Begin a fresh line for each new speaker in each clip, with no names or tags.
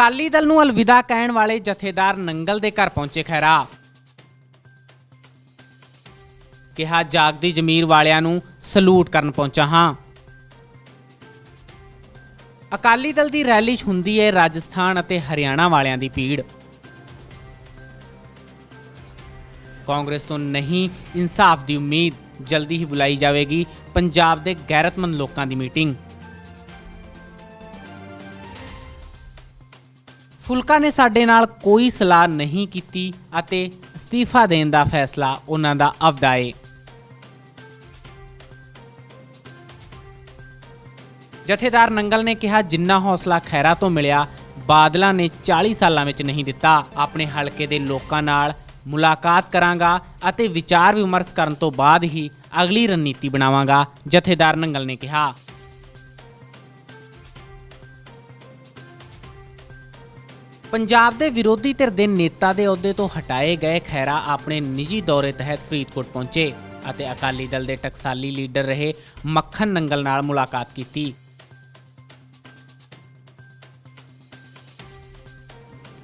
ਅਕਾਲੀ ਦਲ ਨੂੰ ਅਲਵਿਦਾ ਕਹਿਣ ਵਾਲੇ ਜਥੇਦਾਰ ਨੰਗਲ ਦੇ ਘਰ ਪਹੁੰਚੇ ਖਹਿਰਾ। ਕਿਹਾ ਜਾਗਦੀ ਜ਼ਮੀਰ ਵਾਲਿਆਂ ਨੂੰ ਸਲੂਟ ਕਰਨ ਪਹੁੰਚਾ ਹਾਂ। ਅਕਾਲੀ ਦਲ ਦੀ ਰੈਲੀ 'ਚ ਹੁੰਦੀ ਹੈ ਰਾਜਸਥਾਨ ਅਤੇ ਹਰਿਆਣਾ ਵਾਲਿਆਂ ਦੀ ਭੀੜ। ਕਾਂਗਰਸ ਤੋਂ ਨਹੀਂ ਇਨਸਾਫ ਦੀ ਉਮੀਦ, ਜਲਦੀ ਹੀ ਬੁਲਾਈ ਜਾਵੇਗੀ ਪੰਜਾਬ ਦੇ ਗੈਰਤਮੰਦ ਲੋਕਾਂ ਦੀ ਮੀਟਿੰਗ। ਫੁਲਕਾ ਨੇ ਸਾਡੇ ਨਾਲ ਕੋਈ ਸਲਾਹ ਨਹੀਂ ਕੀਤੀ ਅਤੇ ਅਸਤੀਫਾ ਦੇਣ ਦਾ ਫੈਸਲਾ ਉਹਨਾਂ ਦਾ ਆਪਦਾ ਏ। ਜਥੇਦਾਰ ਨੰਗਲ ਨੇ ਕਿਹਾ ਜਿੰਨਾ ਹੌਸਲਾ ਖੈਰਾ ਤੋਂ ਮਿਲਿਆ ਬਾਦਲਾਂ ਨੇ 40 ਸਾਲਾਂ ਵਿੱਚ ਨਹੀਂ ਦਿੱਤਾ। ਆਪਣੇ ਹਲਕੇ ਦੇ ਲੋਕਾਂ ਨਾਲ ਮੁਲਾਕਾਤ ਕਰਾਂਗਾ ਅਤੇ ਵਿਚਾਰ ਵਿਮਰਸ਼ ਕਰਨ ਤੋਂ ਬਾਅਦ ਹੀ ਅਗਲੀ ਰਣਨੀਤੀ ਬਣਾਵਾਂਗਾ, ਜਥੇਦਾਰ ਨੰਗਲ ਨੇ ਕਿਹਾ। ਪੰਜਾਬ ਦੇ ਵਿਰੋਧੀ ਧਿਰ ਦੇ ਨੇਤਾ ਦੇ ਅਹੁਦੇ ਤੋਂ ਹਟਾਏ ਗਏ ਖੈਰਾ ਆਪਣੇ ਨਿੱਜੀ ਦੌਰੇ ਤਹਿਤ ਫਰੀਦਕੋਟ ਪਹੁੰਚੇ ਅਤੇ ਅਕਾਲੀ ਦਲ ਦੇ ਟਕਸਾਲੀ ਲੀਡਰ ਰਹੇ ਮੱਖਣ ਨੰਗਲ ਨਾਲ ਮੁਲਾਕਾਤ ਕੀਤੀ।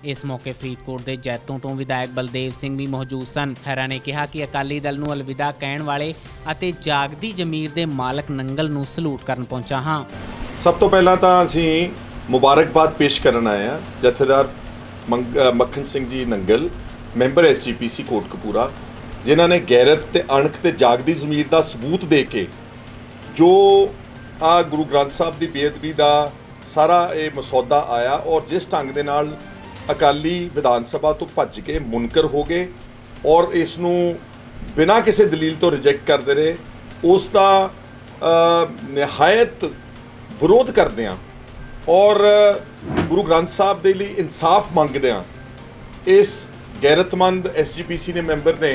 ਇਸ ਮੌਕੇ ਫਰੀਦਕੋਟ ਦੇ ਜੈਤੋਂ ਤੋਂ ਵਿਧਾਇਕ ਬਲਦੇਵ ਸਿੰਘ ਵੀ ਮੌਜੂਦ ਸਨ। ਖੈਰਾ ਨੇ ਕਿਹਾ ਕਿ ਅਕਾਲੀ ਦਲ ਨੂੰ ਅਲਵਿਦਾ ਕਹਿਣ ਵਾਲੇ ਅਤੇ ਜਾਗਦੀ ਜ਼ਮੀਰ ਦੇ ਮਾਲਕ ਨੰਗਲ ਨੂੰ ਸਲੂਟ ਕਰਨ ਪਹੁੰਚਾ ਹਾਂ।
ਸਭ ਤੋਂ ਪਹਿਲਾਂ ਤਾਂ ਅਸੀਂ ਮੁਬਾਰਕਬਾਦ ਪੇਸ਼ ਕਰਨ ਆਏ ਹਾਂ ਜਥੇਦਾਰ ਮੱਖਣ ਸਿੰਘ ਜੀ ਨੰਗਲ, ਮੈਂਬਰ SGPC ਕੋਟਕਪੂਰਾ, ਜਿਨ੍ਹਾਂ ਨੇ ਗੈਰਤ ਤੇ ਅਣਖ ਤੇ ਜਾਗਦੀ ਜ਼ਮੀਰ ਦਾ ਸਬੂਤ ਦੇ ਕੇ ਜੋ ਆ ਗੁਰੂ ਗ੍ਰੰਥ ਸਾਹਿਬ ਦੀ ਬੇਅਦਬੀ ਦਾ ਸਾਰਾ ਇਹ ਮਸੌਦਾ ਆਇਆ ਔਰ ਜਿਸ ਢੰਗ ਦੇ ਨਾਲ ਅਕਾਲੀ ਵਿਧਾਨ ਸਭਾ ਤੋਂ ਭੱਜ ਕੇ ਮੁਨਕਰ ਹੋ ਗਏ ਔਰ ਇਸ ਨੂੰ ਬਿਨਾਂ ਕਿਸੇ ਦਲੀਲ ਤੋਂ ਰਿਜੈਕਟ ਕਰਦੇ ਰਹੇ, ਉਸ ਦਾ ਨਿਹਾਇਤ ਵਿਰੋਧ ਕਰਦੇ ਹਾਂ ਔਰ ਗੁਰੂ ਗ੍ਰੰਥ ਸਾਹਿਬ ਦੇ ਲਈ ਇਨਸਾਫ ਮੰਗਦੇ ਹਾਂ। ਇਸ ਗੈਰਤਮੰਦ SGPC ਨੇ ਮੈਂਬਰ ਨੇ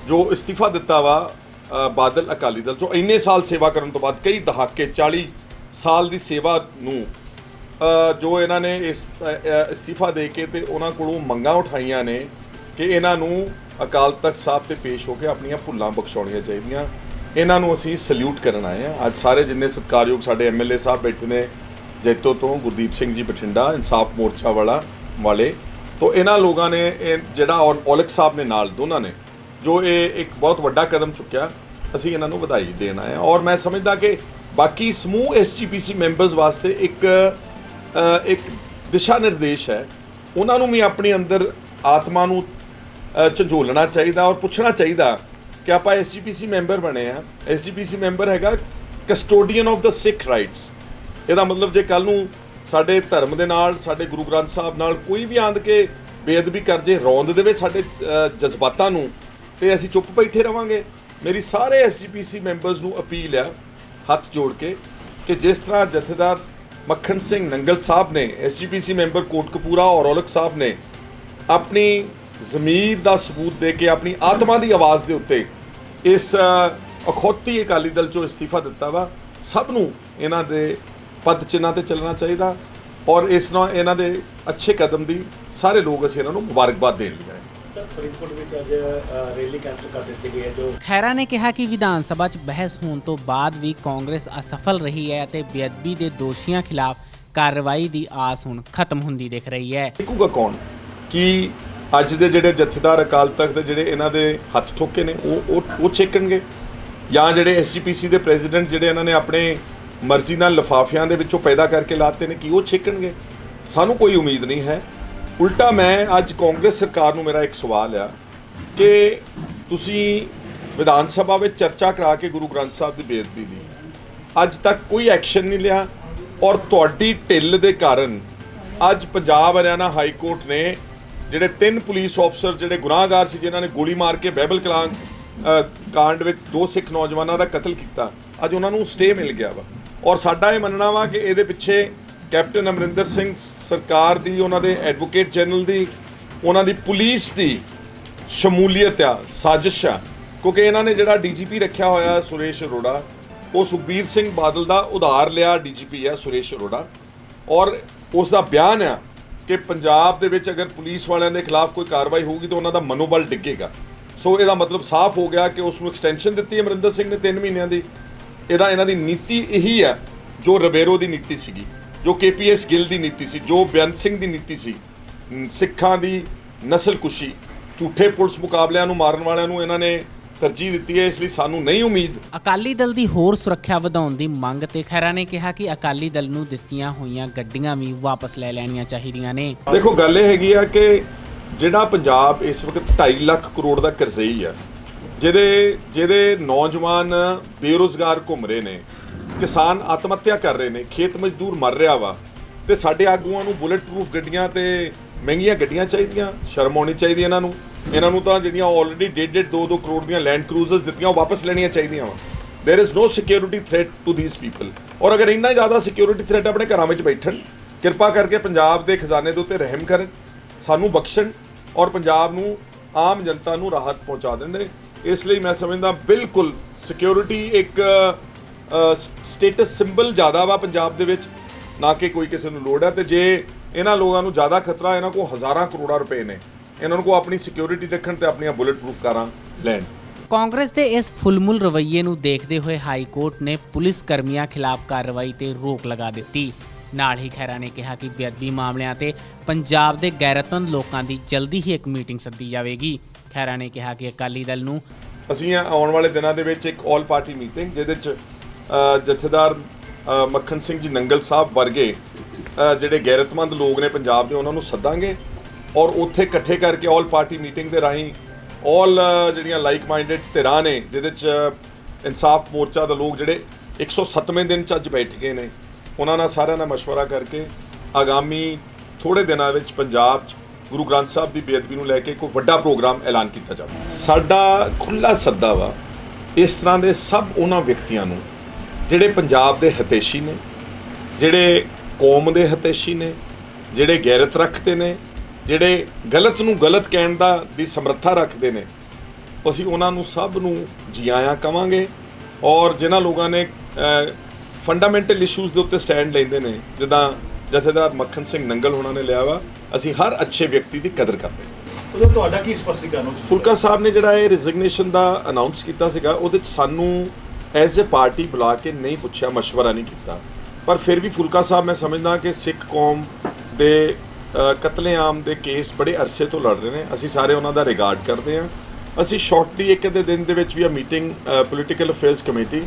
ਜੋ ਇਸਤੀਫਾ ਦਿੱਤਾ ਵਾ ਬਾਦਲ ਅਕਾਲੀ ਦਲ ਚੋਂ, ਇੰਨੇ ਸਾਲ ਸੇਵਾ ਕਰਨ ਤੋਂ ਬਾਅਦ, ਕਈ ਦਹਾਕੇ 40 ਸਾਲ ਦੀ ਸੇਵਾ ਨੂੰ ਜੋ ਇਹਨਾਂ ਨੇ ਇਸ ਇਸਤੀਫਾ ਦੇ ਕੇ ਤੇ ਉਹਨਾਂ ਕੋਲੋਂ ਮੰਗਾਂ ਉਠਾਈਆਂ ਨੇ ਕਿ ਇਹਨਾਂ ਨੂੰ ਅਕਾਲ ਤਖਤ ਸਾਹਿਬ ਤੇ ਪੇਸ਼ ਹੋ ਕੇ ਆਪਣੀਆਂ ਭੁੱਲਾਂ ਬਖਸ਼ਾਉਣੀਆਂ ਚਾਹੀਦੀਆਂ। ਇਹਨਾਂ ਨੂੰ ਅਸੀਂ ਸਲੂਟ ਕਰਨ ਆਏ ਹਾਂ। ਅੱਜ ਸਾਰੇ ਜਿੰਨੇ ਸਤਿਕਾਰਯੋਗ ਸਾਡੇ MLA ਸਾਹਿਬ ਬੈਠੇ ਨੇ, ਜੈਤੋ ਤੋਂ ਗੁਰਦੀਪ ਸਿੰਘ ਜੀ ਬਠਿੰਡਾ ਇਨਸਾਫ ਮੋਰਚਾ ਵਾਲੇ ਤੋਂ, ਇਹਨਾਂ ਲੋਕਾਂ ਨੇ ਇਹ ਜਿਹੜਾ ਔਲਖ ਸਾਹਿਬ ਨੇ ਨਾਲ ਦੋਨਾਂ ਨੇ ਜੋ ਇਹ ਇੱਕ ਬਹੁਤ ਵੱਡਾ ਕਦਮ ਚੁੱਕਿਆ, ਅਸੀਂ ਇਹਨਾਂ ਨੂੰ ਵਧਾਈ ਦੇਣ ਆਏ ਹਾਂ। ਔਰ ਮੈਂ ਸਮਝਦਾ ਕਿ ਬਾਕੀ ਸਮੂਹ SGPC ਮੈਂਬਰਸ ਵਾਸਤੇ ਇੱਕ ਦਿਸ਼ਾ ਨਿਰਦੇਸ਼ ਹੈ। ਉਹਨਾਂ ਨੂੰ ਵੀ ਆਪਣੀ ਅੰਦਰ ਆਤਮਾ ਨੂੰ ਝੰਜੋਲਣਾ ਚਾਹੀਦਾ ਔਰ ਪੁੱਛਣਾ ਚਾਹੀਦਾ ਕਿ ਆਪਾਂ SGPC ਮੈਂਬਰ ਬਣੇ ਆ। SGPC ਮੈਂਬਰ ਹੈਗਾ custodian of the Sikh rights. ਇਹਦਾ ਮਤਲਬ ਜੇ ਕੱਲ੍ਹ ਨੂੰ ਸਾਡੇ ਧਰਮ ਦੇ ਨਾਲ, ਸਾਡੇ ਗੁਰੂ ਗ੍ਰੰਥ ਸਾਹਿਬ ਨਾਲ ਕੋਈ ਵੀ ਆਂਦ ਕੇ ਬੇਅਦਬੀ ਕਰ ਜੇ, ਰੌਂਦ ਦੇਵੇ ਸਾਡੇ ਜਜ਼ਬਾਤਾਂ ਨੂੰ, ਤੇ ਅਸੀਂ ਚੁੱਪ ਬੈਠੇ ਰਵਾਂਗੇ। ਮੇਰੀ ਸਾਰੇ SGPC ਮੈਂਬਰਸ ਨੂੰ ਅਪੀਲ ਆ ਹੱਥ ਜੋੜ ਕੇ ਕਿ ਜਿਸ ਤਰ੍ਹਾਂ ਜਥੇਦਾਰ ਮੱਖਣ ਸਿੰਘ ਨੰਗਲ ਸਾਹਿਬ ਨੇ, SGPC ਮੈਂਬਰ ਕੋਟਕਪੂਰਾ ਔਰ ਔਲਖ ਸਾਹਿਬ ਨੇ ਆਪਣੀ ਜ਼ਮੀਰ ਦਾ ਸਬੂਤ ਦੇ ਕੇ ਆਪਣੀ ਆਤਮਾ ਦੀ ਆਵਾਜ਼ ਦੇ ਉੱਤੇ ਇਸ ਅਖੌਤੀ ਅਕਾਲੀ ਦਲ ਚੋਂ ਇਸਤੀਫਾ ਦਿੱਤਾ ਵਾ, ਸਭ ਨੂੰ ਇਹਨਾਂ ਦੇ ਪਦ ਚਿੰਨ੍ਹਾਂ ਤੇ ਚੱਲਣਾ ਚਾਹੀਦਾ ਔਰ ਇਸ ਨਾਲ ਇਹਨਾਂ ਦੇ ਅੱਛੇ ਕਦਮ ਦੀ ਸਾਰੇ ਲੋਕ ਅਸੀਂ ਇਹਨਾਂ ਨੂੰ ਮੁਬਾਰਕਬਾਦ ਦੇਣ ਲਈ ਆਏ।
ਫਰੀਦਕੋਟ ਵਿੱਚ ਅੱਜ ਰੈਲੀ ਕੈਂਸਲ ਕਰ ਦਿੱਤੀ ਗਈ ਹੈ। ਜੋ
ਖੈਰਾ ਨੇ ਕਿਹਾ ਕਿ ਵਿਧਾਨ ਸਭਾ 'ਚ ਬਹਿਸ ਹੋਣ ਤੋਂ ਬਾਅਦ ਵੀ ਕਾਂਗਰਸ ਅਸਫਲ ਰਹੀ ਹੈ ਅਤੇ ਬੇਅਦਬੀ ਦੇ ਦੋਸ਼ੀਆਂ ਖਿਲਾਫ ਕਾਰਵਾਈ ਦੀ ਆਸ ਹੁਣ ਖਤਮ ਹੁੰਦੀ ਦਿਖ ਰਹੀ ਹੈ।
ਦੇਖੂਗਾ ਕੌਣ ਕਿ ਅੱਜ ਦੇ ਜਿਹੜੇ ਜਥੇਦਾਰ ਅਕਾਲ ਤਖਤ ਦੇ ਜਿਹੜੇ ਇਹਨਾਂ ਦੇ ਹੱਥ ਠੋਕੇ ਨੇ ਉਹ ਛੇਕਣਗੇ, ਜਾਂ ਜਿਹੜੇ SGPC ਦੇ ਪ੍ਰੈਜ਼ੀਡੈਂਟ ਜਿਹੜੇ ਇਹਨਾਂ ਨੇ ਆਪਣੇ ਮਰਜ਼ੀ ਨਾਲ ਲਿਫਾਫਿਆਂ ਦੇ ਵਿੱਚੋਂ ਪੈਦਾ ਕਰਕੇ ਲਾਤੇ ਨੇ, ਕਿ ਉਹ ਛੇਕਣਗੇ। ਸਾਨੂੰ ਕੋਈ ਉਮੀਦ ਨਹੀਂ ਹੈ। ਉਲਟਾ ਮੈਂ ਅੱਜ ਕਾਂਗਰਸ ਸਰਕਾਰ ਨੂੰ ਮੇਰਾ ਇੱਕ ਸਵਾਲ ਆ ਕਿ ਤੁਸੀਂ ਵਿਧਾਨ ਸਭਾ ਵਿੱਚ ਚਰਚਾ ਕਰਾ ਕੇ ਗੁਰੂ ਗ੍ਰੰਥ ਸਾਹਿਬ ਦੀ ਬੇਅਦਬੀ ਦੀ ਅੱਜ ਤੱਕ ਕੋਈ ਐਕਸ਼ਨ ਨਹੀਂ ਲਿਆ ਔਰ ਤੁਹਾਡੀ ਢਿੱਲ ਦੇ ਕਾਰਨ ਅੱਜ ਪੰਜਾਬ ਹਰਿਆਣਾ ਹਾਈ ਕੋਰਟ ਨੇ ਜਿਹੜੇ 3 ਪੁਲਿਸ ਅਫਸਰ ਜਿਹੜੇ ਗੁਨਾਹਗਾਰ ਸੀ, ਜਿਨ੍ਹਾਂ ਨੇ ਗੋਲੀ ਮਾਰ ਕੇ ਬਹਿਬਲ ਕਲਾਂ ਕਾਂਡ ਵਿੱਚ 2 ਸਿੱਖ ਨੌਜਵਾਨਾਂ ਦਾ ਕਤਲ ਕੀਤਾ, ਅੱਜ ਉਹਨਾਂ ਨੂੰ ਸਟੇ ਮਿਲ ਗਿਆ ਵਾ। ਔਰ ਸਾਡਾ ਇਹ ਮੰਨਣਾ ਵਾ ਕਿ ਇਹਦੇ ਪਿੱਛੇ ਕੈਪਟਨ ਅਮਰਿੰਦਰ ਸਿੰਘ ਸਰਕਾਰ ਦੀ, ਉਹਨਾਂ ਦੇ ਐਡਵੋਕੇਟ ਜਨਰਲ ਦੀ, ਉਹਨਾਂ ਦੀ ਪੁਲਿਸ ਦੀ ਸ਼ਮੂਲੀਅਤ ਆ, ਸਾਜ਼ਿਸ਼ ਆ। ਕਿਉਂਕਿ ਇਹਨਾਂ ਨੇ ਜਿਹੜਾ DGP ਰੱਖਿਆ ਹੋਇਆ ਸੁਰੇਸ਼ ਅਰੋੜਾ, ਉਹ ਸੁਖਬੀਰ ਸਿੰਘ ਬਾਦਲ ਦਾ ਉਧਾਰ ਲਿਆ DGP ਆ ਸੁਰੇਸ਼ ਅਰੋੜਾ, ਔਰ ਉਸ ਦਾ ਬਿਆਨ ਆ ਕਿ ਪੰਜਾਬ ਦੇ ਵਿੱਚ ਅਗਰ ਪੁਲਿਸ ਵਾਲਿਆਂ ਦੇ ਖਿਲਾਫ ਕੋਈ ਕਾਰਵਾਈ ਹੋਊਗੀ ਤਾਂ ਉਹਨਾਂ ਦਾ ਮਨੋਬਲ ਡਿੱਗੇਗਾ। ਸੋ ਇਹਦਾ ਮਤਲਬ ਸਾਫ਼ ਹੋ ਗਿਆ ਕਿ ਉਸ ਨੂੰ ਐਕਸਟੈਂਸ਼ਨ ਦਿੱਤੀ ਅਮਰਿੰਦਰ ਸਿੰਘ ਨੇ 3 ਮਹੀਨਿਆਂ ਦੀ। ਇਹਨਾਂ ਦੀ ਨੀਤੀ ਇਹੀ ਹੈ ਜੋ ਰਬੇਰੋ ਦੀ ਨੀਤੀ ਸੀਗੀ, ਜੋ KPS ਗਿੱਲ ਦੀ ਨੀਤੀ ਸੀ, ਜੋ ਬੇਅੰਤ ਸਿੰਘ ਦੀ ਨੀਤੀ ਸੀ, ਸਿੱਖਾਂ ਦੀ ਨਸਲਕੁਸ਼ੀ, ਝੂਠੇ ਪੁਲਿਸ ਮੁਕਾਬਲਿਆਂ ਨੂੰ ਮਾਰਨ ਵਾਲਿਆਂ ਨੂੰ ਇਹਨਾਂ ਨੇ ਤਰਜੀਹ ਦਿੱਤੀ ਹੈ। ਇਸ ਲਈ ਸਾਨੂੰ ਨਹੀਂ ਉਮੀਦ।
ਅਕਾਲੀ ਦਲ ਦੀ ਹੋਰ ਸੁਰੱਖਿਆ ਵਧਾਉਣ ਦੀ ਮੰਗ ਤੇ ਖਹਿਰਾ ਨੇ ਕਿਹਾ ਕਿ ਅਕਾਲੀ ਦਲ ਨੂੰ ਦਿੱਤੀਆਂ ਹੋਈਆਂ ਗੱਡੀਆਂ ਵੀ ਵਾਪਸ ਲੈ ਲੈਣੀਆਂ ਚਾਹੀਦੀਆਂ ਨੇ।
ਦੇਖੋ, ਗੱਲ ਇਹ ਹੈਗੀ ਆ ਕਿ ਜਿਹੜਾ ਪੰਜਾਬ ਇਸ ਵਕਤ 2.5 ਲੱਖ ਕਰੋੜ ਦਾ ਕਰਜ਼ਈ ਆ, ਜਿਹਦੇ ਨੌਜਵਾਨ ਬੇਰੁਜ਼ਗਾਰ ਘੁੰਮ ਰਹੇ ਨੇ, ਕਿਸਾਨ ਆਤਮ ਹੱਤਿਆ ਕਰ ਰਹੇ ਨੇ, ਖੇਤ ਮਜ਼ਦੂਰ ਮਰ ਰਿਹਾ ਵਾ, ਤੇ ਸਾਡੇ ਆਗੂਆਂ ਨੂੰ ਬੁਲੇਟ ਪ੍ਰੂਫ ਗੱਡੀਆਂ ਤੇ ਮਹਿੰਗੀਆਂ ਗੱਡੀਆਂ ਚਾਹੀਦੀਆਂ। ਸ਼ਰਮ ਆਉਣੀ ਚਾਹੀਦੀ ਇਹਨਾਂ ਨੂੰ ਤਾਂ ਜਿਹੜੀਆਂ ਆਲਰੇਡੀ 1.5 2 ਕਰੋੜ ਦੀਆਂ ਲੈਂਡ ਕਰੂਜ਼ਰਸ ਦਿੱਤੀਆਂ ਉਹ ਵਾਪਸ ਲੈਣੀਆਂ ਚਾਹੀਦੀਆਂ ਵਾ। There is no security threat to these people. और अगर इन्ना ज़्यादा सिक्योरिटी थ्रेट अपने घरों में बैठन, किरपा करके पंजाब के खजाने के उत्ते रहम करन, सानू बख्शन और पंजाब नू आम जनता नू राहत पहुँचा दें। इसलिए मैं समझदा बिल्कुल सिक्योरिटी एक स्टेटस सिंबल ज़्यादा वा पंजाब दे विच, ना कि कोई किसी नू लोड़ है। तो जे इन्हां लोगों नू ज़्यादा खतरा, इन्हां को हज़ारां करोड़ां रुपए ने, इन्हां को अपनी सिक्योरिटी रखन ते अपनी बुलेट प्रूफ कारां लैन।
ਕਾਂਗਰਸ ਦੇ ਇਸ ਫੁੱਲਮੁੱਲ ਰਵੱਈਏ ਨੂੰ ਦੇਖਦੇ ਹੋਏ ਹਾਈ ਕੋਰਟ ਨੇ ਪੁਲਿਸ ਕਰਮੀਆਂ ਖਿਲਾਫ ਕਾਰਵਾਈ ਤੇ ਰੋਕ ਲਗਾ ਦਿੱਤੀ। ਨਾਲ ਹੀ ਖਹਿਰਾ ਨੇ ਕਿਹਾ ਕਿ ਬੇਅਦਬੀ ਮਾਮਲਿਆਂ ਤੇ ਪੰਜਾਬ ਦੇ ਗੈਰਤਮੰਦ ਲੋਕਾਂ ਦੀ ਜਲਦੀ ਹੀ ਇੱਕ ਮੀਟਿੰਗ ਸੱਦੀ ਜਾਵੇਗੀ। ਖਹਿਰਾ ਨੇ ਕਿਹਾ ਕਿ ਅਕਾਲੀ ਦਲ ਨੂੰ
ਅਸੀਂ ਆਉਣ ਵਾਲੇ ਦਿਨਾਂ ਦੇ ਵਿੱਚ ਇੱਕ ਆਲ ਪਾਰਟੀ ਮੀਟਿੰਗ, ਜਿਹਦੇ 'ਚ ਜਥੇਦਾਰ ਮੱਖਣ ਸਿੰਘ ਜੀ ਨੰਗਲ ਸਾਹਿਬ ਵਰਗੇ ਜਿਹੜੇ ਗੈਰਤਮੰਦ ਲੋਕ ਨੇ ਪੰਜਾਬ ਦੇ, ਉਹਨਾਂ ਨੂੰ ਸੱਦਾਂਗੇ ਔਰ ਉੱਥੇ ਇਕੱਠੇ ਕਰਕੇ ਆਲ ਪਾਰਟੀ ਮੀਟਿੰਗ ਦੇ ਰਾਹੀਂ ਆਲ ਜਿਹੜੀਆਂ ਲਾਈਕ ਮਾਈਂਡਡ ਧਿਰਾਂ ਨੇ, ਜਿਹਦੇ 'ਚ ਇਨਸਾਫ ਮੋਰਚਾ ਦੇ ਲੋਕ ਜਿਹੜੇ 107ਵੇਂ ਦਿਨ 'ਚ ਅੱਜ ਬੈਠ ਗਏ ਨੇ, ਉਹਨਾਂ ਨਾਲ ਸਾਰਿਆਂ ਨਾਲ ਮਸ਼ਵਰਾ ਕਰਕੇ ਆਗਾਮੀ ਥੋੜ੍ਹੇ ਦਿਨਾਂ ਵਿੱਚ ਪੰਜਾਬ 'ਚ ਗੁਰੂ ਗ੍ਰੰਥ ਸਾਹਿਬ ਦੀ ਬੇਅਦਬੀ ਨੂੰ ਲੈ ਕੇ ਕੋਈ ਵੱਡਾ ਪ੍ਰੋਗਰਾਮ ਐਲਾਨ ਕੀਤਾ ਜਾਵੇ। ਸਾਡਾ ਖੁੱਲ੍ਹਾ ਸੱਦਾ ਵਾ ਇਸ ਤਰ੍ਹਾਂ ਦੇ ਸਭ ਉਹਨਾਂ ਵਿਅਕਤੀਆਂ ਨੂੰ ਜਿਹੜੇ ਪੰਜਾਬ ਦੇ ਹਿਤੈਸ਼ੀ ਨੇ, ਜਿਹੜੇ ਕੌਮ ਦੇ ਹਿਤੈਸ਼ੀ ਨੇ, ਜਿਹੜੇ ਗੈਰਤ ਰੱਖਦੇ ਨੇ, ਜਿਹੜੇ ਗਲਤ ਨੂੰ ਗਲਤ ਕਹਿਣ ਦੀ ਸਮਰੱਥਾ ਰੱਖਦੇ ਨੇ। ਅਸੀਂ ਉਹਨਾਂ ਨੂੰ ਸਭ ਨੂੰ ਜੀ ਆਇਆਂ ਕਵਾਂਗੇ। ਔਰ ਜਿਨ੍ਹਾਂ ਲੋਕਾਂ ਨੇ ਫੰਡਾਮੈਂਟਲ ਇਸ਼ੂਜ਼ ਦੇ ਉੱਤੇ ਸਟੈਂਡ ਲੈਂਦੇ ਨੇ, ਜਿੱਦਾਂ ਜਥੇਦਾਰ ਮੱਖਣ ਸਿੰਘ ਨੰਗਲ ਹੋਣਾ ਨੇ ਲਿਆ ਵਾ, ਅਸੀਂ ਹਰ ਅੱਛੇ ਵਿਅਕਤੀ ਦੀ ਕਦਰ ਕਰਦੇ ਹਾਂ।
ਉਦੋਂ ਤੁਹਾਡਾ ਕੀ ਸਪਸ਼ਟੀਕਰਨ?
ਫੁਲਕਾ ਸਾਹਿਬ ਨੇ ਜਿਹੜਾ ਇਹ ਰਿਜ਼ਿਗਨੇਸ਼ਨ ਦਾ ਅਨਾਉਂਸ ਕੀਤਾ ਸੀਗਾ, ਉਹਦੇ 'ਚ ਸਾਨੂੰ ਐਜ਼ ਏ ਪਾਰਟੀ ਬੁਲਾ ਕੇ ਨਹੀਂ ਪੁੱਛਿਆ, ਮਸ਼ਵਰਾ ਨਹੀਂ ਕੀਤਾ। ਪਰ ਫਿਰ ਵੀ ਫੁਲਕਾ ਸਾਹਿਬ, ਮੈਂ ਸਮਝਦਾ ਕਿ ਸਿੱਖ ਕੌਮ ਦੇ ਕਤਲੇਆਮ ਦੇ ਕੇਸ ਬੜੇ ਅਰਸੇ ਤੋਂ ਲੜ ਰਹੇ ਨੇ, ਅਸੀਂ ਸਾਰੇ ਉਹਨਾਂ ਦਾ ਰਿਗਾਰਡ ਕਰਦੇ ਹਾਂ। ਅਸੀਂ ਸ਼ਾਰਟਲੀ ਇੱਕ ਅੱਧੇ ਦਿਨ ਦੇ ਵਿੱਚ ਵੀ ਆ ਮੀਟਿੰਗ ਪੋਲੀਟੀਕਲ ਅਫੇਅਰਸ ਕਮੇਟੀ,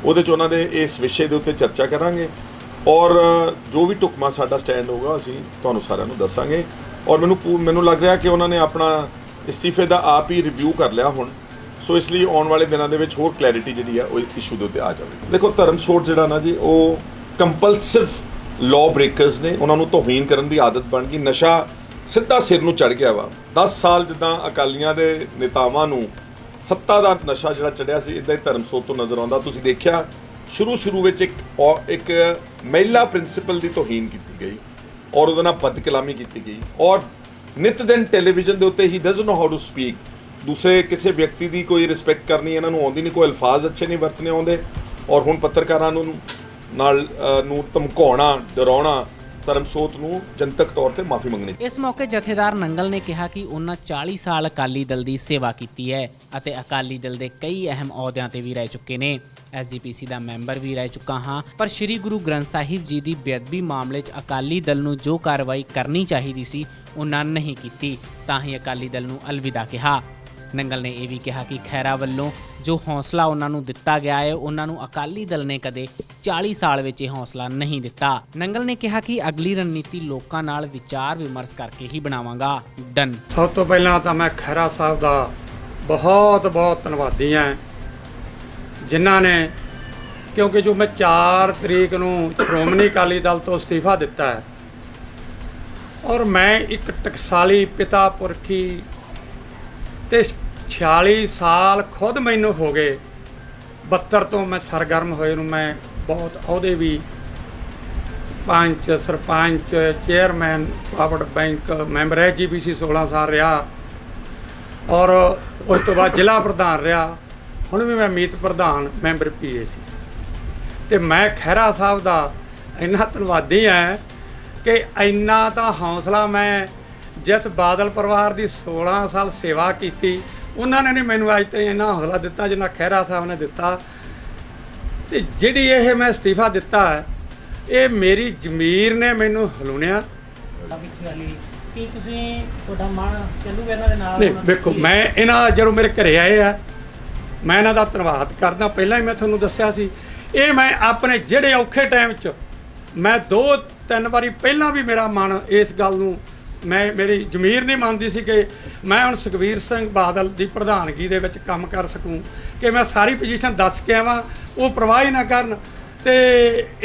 ਉਹਦੇ 'ਚ ਉਹਨਾਂ ਦੇ ਇਸ ਵਿਸ਼ੇ ਦੇ ਉੱਤੇ ਚਰਚਾ ਕਰਾਂਗੇ ਔਰ ਜੋ ਵੀ ਢੁਕਵਾਂ ਸਾਡਾ ਸਟੈਂਡ ਹੋਊਗਾ ਅਸੀਂ ਤੁਹਾਨੂੰ ਸਾਰਿਆਂ ਨੂੰ ਦੱਸਾਂਗੇ। ਔਰ ਮੈਨੂੰ ਲੱਗ ਰਿਹਾ ਕਿ ਉਹਨਾਂ ਨੇ ਆਪਣਾ ਇਸਤੀਫੇ ਦਾ ਆਪ ਹੀ ਰਿਵਿਊ ਕਰ ਲਿਆ ਹੁਣ, ਸੋ ਇਸ ਲਈ ਆਉਣ ਵਾਲੇ ਦਿਨਾਂ ਦੇ ਵਿੱਚ ਹੋਰ ਕਲੈਰਿਟੀ ਜਿਹੜੀ ਆ ਉਹ ਇਸ਼ੂ ਦੇ ਉੱਤੇ ਆ ਜਾਵੇ। ਦੇਖੋ, ਧਰਮ ਛੋੜ ਜਿਹੜਾ ਨਾ ਜੀ, ਉਹ ਕੰਪਲਸਿਵ ਲਾਅ ਬ੍ਰੇਕਰਸ ਨੇ, ਉਹਨਾਂ ਨੂੰ ਤੋਹੀਨ ਕਰਨ ਦੀ ਆਦਤ ਬਣ ਗਈ। ਨਸ਼ਾ ਸਿੱਧਾ ਸਿਰ ਨੂੰ ਚੜ੍ਹ ਗਿਆ ਵਾ। 10 ਸਾਲ ਜਿੱਦਾਂ ਅਕਾਲੀਆਂ ਦੇ ਨੇਤਾਵਾਂ ਨੂੰ ਸੱਤਾ ਦਾ ਨਸ਼ਾ ਜਿਹੜਾ ਚੜ੍ਹਿਆ ਸੀ, ਇੱਦਾਂ ਹੀ ਧਰਮ ਸੋਧ ਤੋਂ ਨਜ਼ਰ ਆਉਂਦਾ। ਤੁਸੀਂ ਦੇਖਿਆ ਸ਼ੁਰੂ ਵਿੱਚ ਇੱਕ ਮਹਿਲਾ ਪ੍ਰਿੰਸੀਪਲ ਦੀ ਤੋਹੀਨ ਕੀਤੀ ਗਈ ਔਰ ਉਹਦੇ ਨਾਲ ਬਦਕਲਾਮੀ ਕੀਤੀ ਗਈ, ਔਰ ਨਿਤ ਦਿਨ ਟੈਲੀਵਿਜ਼ਨ ਦੇ ਉੱਤੇ ਹੀ doesn't know how to speak, ਦੂਸਰੇ ਕਿਸੇ ਵਿਅਕਤੀ ਦੀ ਕੋਈ ਰਿਸਪੈਕਟ ਕਰਨੀ ਇਹਨਾਂ ਨੂੰ ਆਉਂਦੀ ਨਹੀਂ, ਕੋਈ ਅਲਫਾਜ਼ ਅੱਛੇ ਨਹੀਂ ਵਰਤਣੇ ਆਉਂਦੇ। ਔਰ ਹੁਣ ਪੱਤਰਕਾਰਾਂ ਨੂੰ ਧਮਕਾਉਣਾ, ਡਰਾਉਣਾ, ਧਰਮਸੋਤ ਨੂੰ ਜਨਤਕ ਤੌਰ ਤੇ ਮਾਫੀ ਮੰਗਣੀ।
ਇਸ ਮੌਕੇ ਜਥੇਦਾਰ ਨੰਗਲ ਨੇ ਕਿਹਾ ਕਿ ਉਹਨਾਂ 40 ਸਾਲ ਅਕਾਲੀ ਦਲ ਦੀ ਸੇਵਾ ਕੀਤੀ ਹੈ ਅਤੇ ਅਕਾਲੀ ਦਲ ਦੇ ਕਈ ਅਹਿਮ ਅਹੁਦਿਆਂ ਤੇ ਵੀ ਰਹਿ ਚੁੱਕੇ ਨੇ। SGPC ਦਾ ਮੈਂਬਰ ਵੀ ਰਹਿ ਚੁੱਕਾ ਹਾਂ, ਪਰ ਸ੍ਰੀ ਗੁਰੂ ਗ੍ਰੰਥ ਸਾਹਿਬ ਜੀ ਦੀ ਬੇਅਦਬੀ ਮਾਮਲੇ 'ਚ ਅਕਾਲੀ ਦਲ ਨੂੰ ਜੋ ਕਾਰਵਾਈ ਕਰਨੀ ਚਾਹੀਦੀ ਸੀ ਉਹਨਾਂ ਨਹੀਂ ਕੀਤੀ, ਤਾਂ ਹੀ ਅਕਾਲੀ ਦਲ ਨੂੰ ਅਲਵਿਦਾ ਕਿਹਾ। ਨੰਗਲ ਨੇ ਇਹ ਵੀ ਕਿਹਾ ਕਿ ਖਹਿਰਾ ਵੱਲੋਂ ਜੋ ਹੌਸਲਾ ਉਹਨਾਂ ਨੂੰ ਦਿੱਤਾ ਗਿਆ ਹੈ, ਉਹਨਾਂ ਨੂੰ ਅਕਾਲੀ ਦਲ ਨੇ ਕਦੇ 40 ਸਾਲ ਵਿੱਚ ਇਹ ਹੌਸਲਾ ਨਹੀਂ ਦਿੱਤਾ। ਨੰਗਲ ਨੇ ਕਿਹਾ ਕਿ ਅਗਲੀ ਰਣਨੀਤੀ ਲੋਕਾਂ ਨਾਲ ਵਿਚਾਰ ਵਿਮਰਸ਼ ਕਰਕੇ ਹੀ ਬਣਾਵਾਂਗਾ। ਡਨ।
ਸਭ ਤੋਂ ਪਹਿਲਾਂ ਤਾਂ ਮੈਂ ਖਹਿਰਾ ਸਾਹਿਬ ਦਾ ਬਹੁਤ ਧੰਨਵਾਦੀ ਹਾਂ, ਜਿਨ੍ਹਾਂ ਨੇ, ਕਿਉਂਕਿ ਜੋ ਮੈਂ 4 ਤਰੀਕ ਨੂੰ ਸ਼੍ਰੋਮਣੀ ਅਕਾਲੀ ਦਲ ਤੋਂ ਅਸਤੀਫਾ ਦਿੱਤਾ ਹੈ ਔਰ ਮੈਂ ਇੱਕ ਟਕਸਾਲੀ ਪਿਤਾ ਪੁਰਖੀ ਤੇ 46 ਸਾਲ ਖੁਦ ਮੈਨੂੰ ਹੋ ਗਏ, 72 ਤੋਂ ਮੈਂ ਸਰਗਰਮ ਹੋਏ ਨੂੰ, ਮੈਂ ਬਹੁਤ ਅਹੁਦੇ ਵੀ ਸਰਪੰਚ, ਚੇਅਰਮੈਨ, ਪਾਵਰਡ ਬੈਂਕ ਮੈਂਬਰ SGPC 16 ਸਾਲ ਰਿਹਾ ਔਰ ਉਸ ਤੋਂ ਬਾਅਦ ਜ਼ਿਲ੍ਹਾ ਪ੍ਰਧਾਨ ਰਿਹਾ, ਹੁਣ ਵੀ ਮੈਂ ਮੀਤ ਪ੍ਰਧਾਨ ਮੈਂਬਰ PAC। ਤੇ ਮੈਂ ਖਹਿਰਾ ਸਾਹਿਬ ਦਾ ਇੰਨਾ ਧੰਨਵਾਦੀ ਹਾਂ ਕਿ ਇੰਨਾ ਤਾਂ ਹੌਸਲਾ, ਮੈਂ ਜਿਸ ਬਾਦਲ ਪਰਿਵਾਰ ਦੀ 16 ਸਾਲ ਸੇਵਾ ਕੀਤੀ, ਉਹਨਾਂ ਨੇ ਨਹੀਂ ਮੈਨੂੰ ਅੱਜ ਤਾਈਂ ਇੰਨਾ ਹੌਸਲਾ ਦਿੱਤਾ ਜਿੰਨਾ ਖਹਿਰਾ ਸਾਹਿਬ ਨੇ ਦਿੱਤਾ। ਤੇ ਜਿਹੜੀ ਇਹ ਮੈਂ ਅਸਤੀਫਾ ਦਿੱਤਾ ਹੈ, ਇਹ ਮੇਰੀ ਜ਼ਮੀਰ ਨੇ ਮੈਨੂੰ ਹਲੂਣਿਆ।
ਕੀ ਤੁਸੀਂ ਤੁਹਾਡਾ ਮਨ ਚੱਲੂਗਾ ਇਹਨਾਂ ਦੇ ਨਾਲ?
ਨਹੀਂ ਵੇਖੋ, ਮੈਂ ਇਹਨਾਂ ਜਦੋਂ ਮੇਰੇ ਘਰੇ ਆਏ ਆ, ਮੈਂ ਇਹਨਾਂ ਦਾ ਧੰਨਵਾਦ ਕਰਦਾ। ਪਹਿਲਾਂ ਹੀ ਮੈਂ ਤੁਹਾਨੂੰ ਦੱਸਿਆ ਸੀ, ਇਹ ਮੈਂ ਆਪਣੇ ਜਿਹੜੇ ਔਖੇ ਟਾਈਮ 'ਚ ਮੈਂ 2-3 ਵਾਰੀ ਪਹਿਲਾਂ ਵੀ ਮੇਰਾ ਮਨ ਇਸ ਗੱਲ ਨੂੰ, ਮੇਰੀ ਜ਼ਮੀਰ ਨਹੀਂ ਮੰਨਦੀ ਸੀ ਕਿ ਮੈਂ ਹੁਣ ਸੁਖਬੀਰ ਸਿੰਘ ਬਾਦਲ ਦੀ ਪ੍ਰਧਾਨਗੀ ਦੇ ਵਿੱਚ ਕੰਮ ਕਰ ਸਕੂੰ, ਕਿ ਮੈਂ ਸਾਰੀ ਪੋਜੀਸ਼ਨ ਦੱਸ ਕੇ ਆਵਾਂ, ਉਹ ਪਰਵਾਹ ਹੀ ਨਾ ਕਰਨ। ਤੇ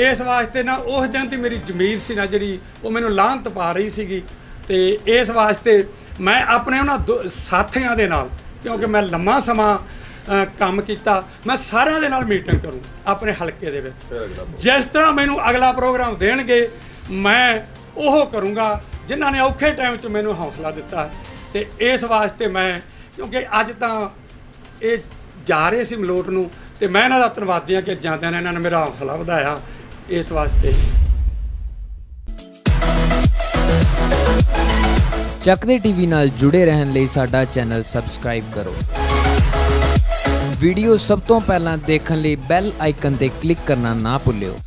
ਇਸ ਵਾਸਤੇ ਨਾ ਉਸ ਦਿਨ ਦੀ ਮੇਰੀ ਜ਼ਮੀਰ ਸੀ ਨਾ ਜਿਹੜੀ, ਉਹ ਮੈਨੂੰ ਲਾਹਨਤ ਪਾ ਰਹੀ ਸੀਗੀ। ਤੇ ਇਸ ਵਾਸਤੇ ਮੈਂ ਆਪਣੇ ਉਹਨਾਂ ਸਾਥੀਆਂ ਦੇ ਨਾਲ, ਕਿਉਂਕਿ ਮੈਂ ਲੰਮਾ ਸਮਾਂ ਕੰਮ ਕੀਤਾ, ਮੈਂ ਸਾਰਿਆਂ ਦੇ ਨਾਲ ਮੀਟਿੰਗ ਕਰੂੰ ਆਪਣੇ ਹਲਕੇ ਦੇ ਵਿੱਚ। ਜਿਸ ਤਰ੍ਹਾਂ ਮੈਨੂੰ ਅਗਲਾ ਪ੍ਰੋਗਰਾਮ ਦੇਣਗੇ ਮੈਂ ਉਹ ਕਰੂੰਗਾ, ਜਿਨ੍ਹਾਂ ਨੇ ਔਖੇ ਟਾਈਮ 'ਚ ਮੈਨੂੰ ਹੌਸਲਾ ਦਿੱਤਾ। ਤੇ ਇਸ ਵਾਸਤੇ ਮੈਂ, ਕਿਉਂਕਿ ਅੱਜ ਤਾਂ ਇਹ ਜਾ ਰਹੇ ਸੀ ਮਲੋਟ ਨੂੰ, ਤੇ ਮੈਂ ਇਹਨਾਂ ਦਾ ਧੰਨਵਾਦੀ ਹਾਂ ਕਿ ਜਾਂਦਿਆਂ ਨੇ ਇਹਨਾਂ ਨੇ ਮੇਰਾ ਹੌਸਲਾ ਵਧਾਇਆ। ਇਸ ਵਾਸਤੇ
ਚੱਕਦੇ ਟੀਵੀ ਨਾਲ ਜੁੜੇ ਰਹਿਣ ਲਈ ਸਾਡਾ ਚੈਨਲ ਸਬਸਕ੍ਰਾਈਬ ਕਰੋ। ਵੀਡੀਓ ਸਭ ਤੋਂ ਪਹਿਲਾਂ ਦੇਖਣ ਲਈ ਬੈਲ ਆਈਕਨ ਤੇ ਕਲਿੱਕ ਕਰਨਾ ਨਾ ਭੁੱਲਿਓ।